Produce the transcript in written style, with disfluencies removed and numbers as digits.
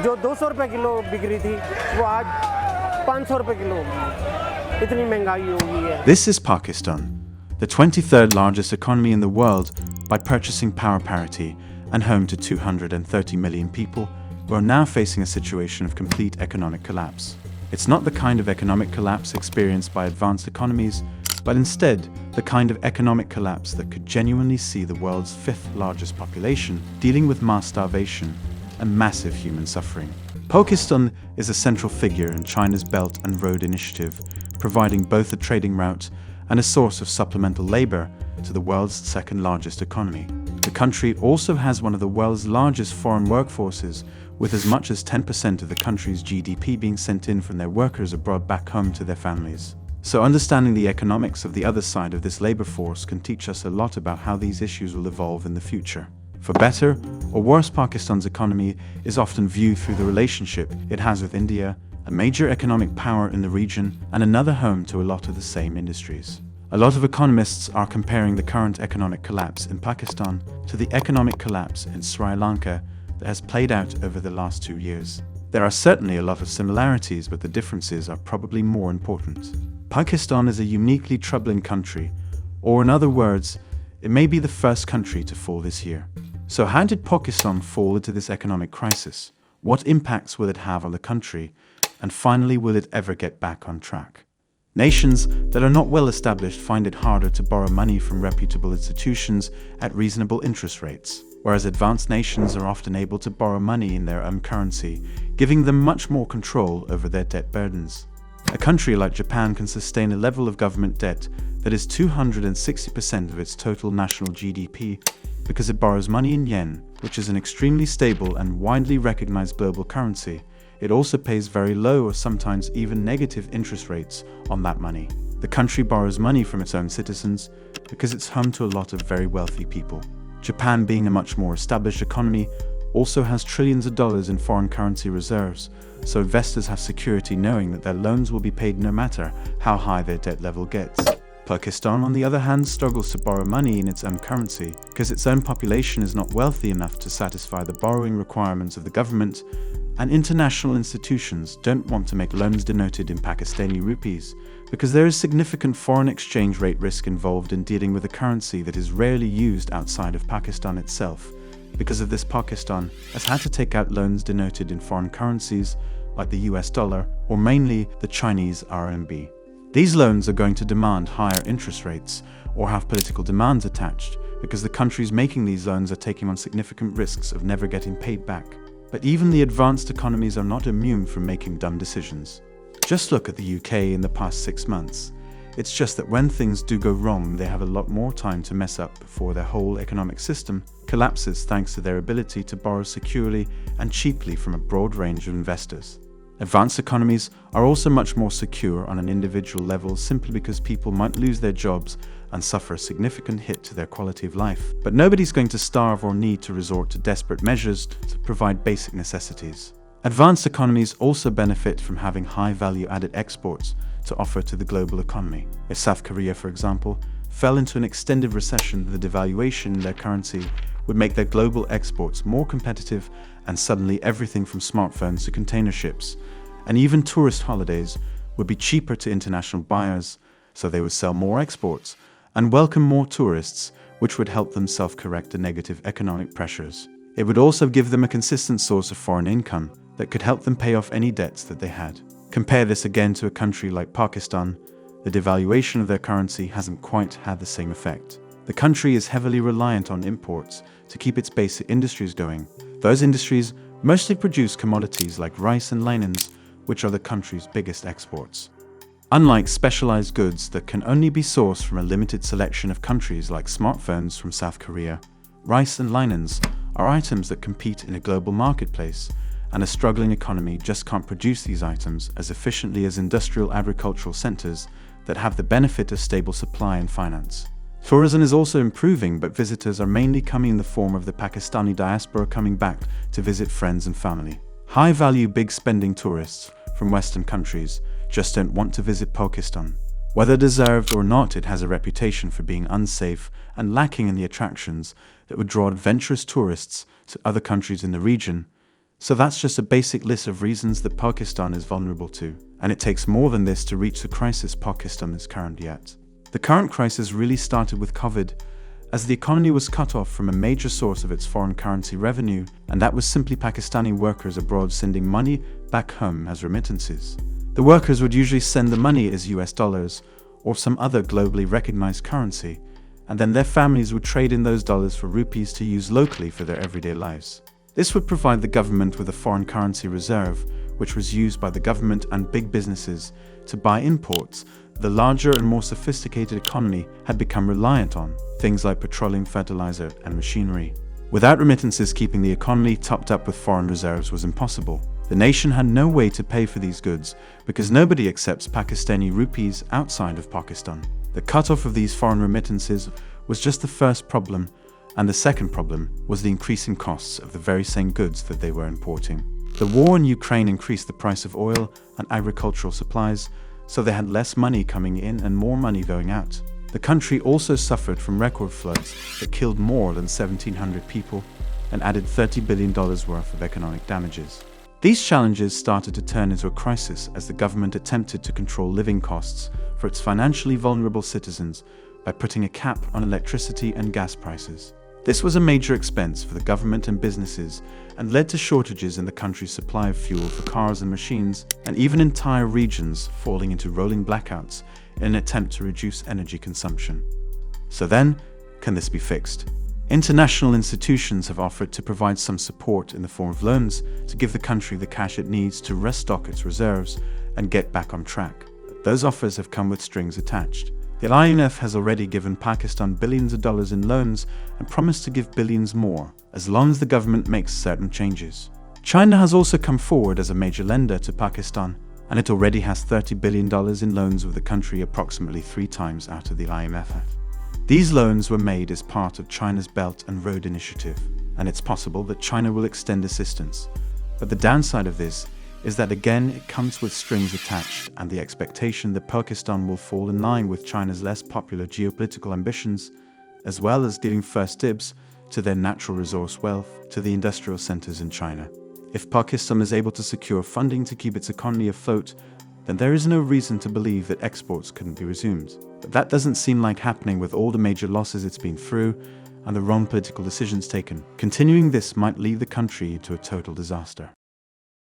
जो 200 रुपए किलो बिक रही थी वो आज 500 रुपए किलो होगी। इतनी महंगाई हो गई है। This is Pakistan, the 23rd largest economy in the world by purchasing power parity and home to 230 million people who are now facing a situation of complete economic collapse. It's not the kind of economic collapse experienced by advanced economies, but instead the kind of economic collapse that could genuinely see the world's fifth largest population dealing with mass starvation and massive human suffering. Pakistan is a central figure in China's Belt and Road Initiative, providing both a trading route and a source of supplemental labor to the world's second largest economy. The country also has one of the world's largest foreign workforces, with as much as 10% of the country's GDP being sent in from their workers abroad back home to their families. So understanding the economics of the other side of this labor force can teach us a lot about how these issues will evolve in the future. For better or worse, Pakistan's economy is often viewed through the relationship it has with India, a major economic power in the region and another home to a lot of the same industries. A lot of economists are comparing the current economic collapse in Pakistan to the economic collapse in Sri Lanka that has played out over the last 2 years. There are certainly a lot of similarities, but the differences are probably more important. Pakistan is a uniquely troubling country, or in other words, it may be the first country to fall this year. So how did Pakistan fall into this economic crisis? What impacts will it have on the country? And finally, will it ever get back on track? Nations that are not well established find it harder to borrow money from reputable institutions at reasonable interest rates, whereas advanced nations are often able to borrow money in their own currency, giving them much more control over their debt burdens. A country like Japan can sustain a level of government debt that is 260% of its total national GDP because it borrows money in yen, which is an extremely stable and widely recognized global currency. It also pays very low or sometimes even negative interest rates on that money. The country borrows money from its own citizens because it's home to a lot of very wealthy people. Japan, being a much more established economy, also has trillions of dollars in foreign currency reserves, so investors have security knowing that their loans will be paid no matter how high their debt level gets. Pakistan, on the other hand, struggles to borrow money in its own currency because its own population is not wealthy enough to satisfy the borrowing requirements of the government, and international institutions don't want to make loans denoted in Pakistani rupees because there is significant foreign exchange rate risk involved in dealing with a currency that is rarely used outside of Pakistan itself. Because of this, Pakistan has had to take out loans denoted in foreign currencies like the US dollar or mainly the Chinese RMB. These loans are going to demand higher interest rates or have political demands attached because the countries making these loans are taking on significant risks of never getting paid back. But even the advanced economies are not immune from making dumb decisions. Just look at the UK in the past 6 months. It's just that when things do go wrong, they have a lot more time to mess up before their whole economic system collapses thanks to their ability to borrow securely and cheaply from a broad range of investors. Advanced economies are also much more secure on an individual level simply because people might lose their jobs and suffer a significant hit to their quality of life. But nobody's going to starve or need to resort to desperate measures to provide basic necessities. Advanced economies also benefit from having high value-added exports to offer to the global economy. If South Korea, for example, fell into an extended recession, the devaluation in their currency would make their global exports more competitive, and suddenly everything from smartphones to container ships and even tourist holidays would be cheaper to international buyers, so they would sell more exports and welcome more tourists, which would help them self-correct the negative economic pressures. It would also give them a consistent source of foreign income that could help them pay off any debts that they had. Compare this again to a country like Pakistan. The devaluation of their currency hasn't quite had the same effect. The country is heavily reliant on imports to keep its basic industries going. Those industries mostly produce commodities like rice and linens, which are the country's biggest exports. Unlike specialized goods that can only be sourced from a limited selection of countries like smartphones from South Korea, rice and linens are items that compete in a global marketplace, and a struggling economy just can't produce these items as efficiently as industrial agricultural centers that have the benefit of stable supply and finance. Tourism is also improving, but visitors are mainly coming in the form of the Pakistani diaspora coming back to visit friends and family. High-value, big-spending tourists from Western countries just don't want to visit Pakistan. Whether deserved or not, it has a reputation for being unsafe and lacking in the attractions that would draw adventurous tourists to other countries in the region, So that's just a basic list of reasons that Pakistan is vulnerable to. And it takes more than this to reach the crisis Pakistan is currently at. The current crisis really started with COVID, as the economy was cut off from a major source of its foreign currency revenue, and that was simply Pakistani workers abroad sending money back home as remittances. The workers would usually send the money as US dollars or some other globally recognized currency, and then their families would trade in those dollars for rupees to use locally for their everyday lives. This would provide the government with a foreign currency reserve, which was used by the government and big businesses to buy imports the larger and more sophisticated economy had become reliant on, things like petroleum, fertilizer, and machinery. Without remittances, keeping the economy topped up with foreign reserves was impossible. The nation had no way to pay for these goods because nobody accepts Pakistani rupees outside of Pakistan. The cutoff of these foreign remittances was just the first problem, and the second problem was the increasing costs of the very same goods that they were importing. The war in Ukraine increased the price of oil and agricultural supplies, so they had less money coming in and more money going out. The country also suffered from record floods that killed more than 1,700 people and added $30 billion worth of economic damages. These challenges started to turn into a crisis as the government attempted to control living costs for its financially vulnerable citizens by putting a cap on electricity and gas prices. This was a major expense for the government and businesses and led to shortages in the country's supply of fuel for cars and machines, and even entire regions falling into rolling blackouts in an attempt to reduce energy consumption. So then, can this be fixed? International institutions have offered to provide some support in the form of loans to give the country the cash it needs to restock its reserves and get back on track. But those offers have come with strings attached. The IMF has already given Pakistan billions of dollars in loans and promised to give billions more, as long as the government makes certain changes. China has also come forward as a major lender to Pakistan, and it already has $30 billion in loans with the country, approximately 3 times out of the IMF. These loans were made as part of China's Belt and Road Initiative, and it's possible that China will extend assistance. But the downside of this is that again it comes with strings attached and the expectation that Pakistan will fall in line with China's less popular geopolitical ambitions, as well as giving first dibs to their natural resource wealth to the industrial centers in China. If Pakistan is able to secure funding to keep its economy afloat, then there is no reason to believe that exports couldn't be resumed. But that doesn't seem like happening with all the major losses it's been through and the wrong political decisions taken. Continuing this might lead the country into a total disaster.